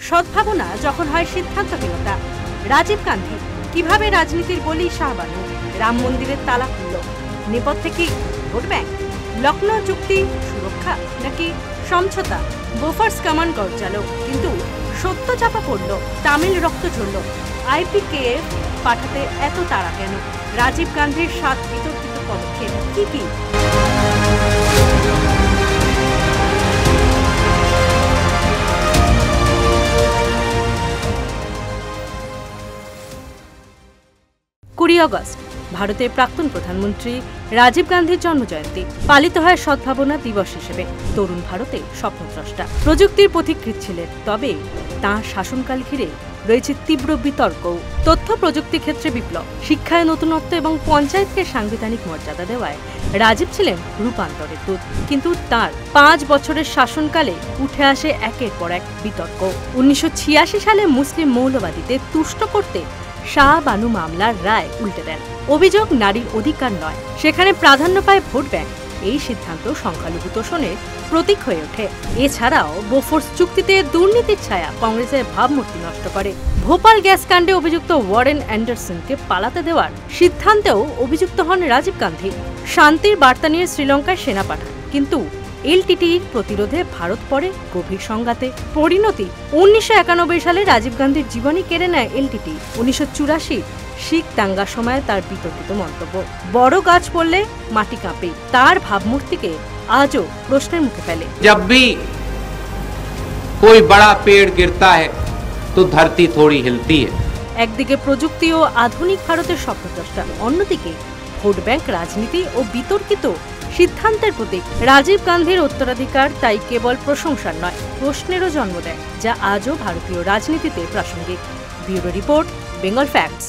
সদ্ভাবনা যখন হয় সিদ্ধান্তহীনতা। রাজীব গান্ধী কিভাবে রাজনীতির বলি শাহবানু, রাম মন্দিরের তালা খুলল, নেপথ্যে কি ভোট ব্যাংক, লখনৌ চুক্তি সুরক্ষা নাকি সমঝোতা, বোফার্স কামান গরজালো, কিন্তু সত্য চাপা পড়ল, তামিল রক্ত ঝরল, IPKF পাঠাতে এত তাড়া কেন? রাজীব গান্ধীর 7 বিতর্কিত পদক্ষেপ কি কি? আগস্ট ভারতের প্রাক্তন প্রধানমন্ত্রী রাজীব গান্ধীর জন্মজয়ন্তী পালিত হয় সদ্ভাবনা দিবস হিসেবে। তরুণ ভারতে স্বপ্নদ্রষ্টা, প্রযুক্তির পথিকৃৎ ছিলেন, তবে তাঁর শাসনকাল ঘিরে রয়েছে তীব্র বিতর্ক। তথ্য প্রযুক্তি ক্ষেত্রে বিপ্লব, শিক্ষায় নতুনত্ব এবং পঞ্চায়েতকে সাংবিধানিক মর্যাদা দেওয়ায় রাজীব ছিলেন রূপান্তরের দূত। কিন্তু তার 5 বছরের শাসনকালে উঠে আসে একের পর এক বিতর্ক। 1986 সালে মুসলিম মৌলবাদীদের তুষ্ট করতে শাহবানু মামলার রায় উল্টে দেন। অভিযোগ নারীর অধিকার নয়, সেখানে প্রাধান্য পায় ভোট ব্যাংক। এই সিদ্ধান্ত সংখ্যালঘু তোষণের প্রতীক হয়ে ওঠে। এছাড়াও বোফোর্স চুক্তিতে দুর্নীতির ছায়া কংগ্রেসের ভাবমূর্তি নষ্ট করে। ভোপাল গ্যাস কাণ্ডে অভিযুক্ত ওয়ারেন অ্যান্ডারসনকে পালাতে দেওয়ার সিদ্ধান্তেও অভিযুক্ত হন রাজীব গান্ধী। শান্তির বার্তা নিয়ে শ্রীলঙ্কায় সেনা পাঠান, কিন্তু LTTEর প্রতিরোধে ভারত পড়ে গভীর সংঘাতে। পরিণতি 1991 সালে রাজীব গান্ধীর জীবনী কেড়ে নেয় LTTE। 1984 শিখ দাঙ্গার সময় তার বিতর্কিত মন্তব্য, বড় গাছ পড়লে মাটি কাঁপে, তার ভাবমূর্তিকে আজও প্রশ্নের মুখে ফেলে। जब भी कोई बड़ा पेड़ गिरता है तो धरती थोड़ी हिलती है। একদিকে প্রযুক্তি ও আধুনিক ভারতের স্বপ্নদ্রষ্টা, অন্যদিকে ভোট ব্যাংক রাজনীতি ও বিতর্কিত সিদ্ধান্তের প্রতীক। রাজীব গান্ধীর উত্তরাধিকার তাই কেবল প্রশংসার নয়, প্রশ্নেরও জন্ম দেয়, যা আজও ভারতীয় রাজনীতিতে প্রাসঙ্গিক। Bureau report, Bengal facts.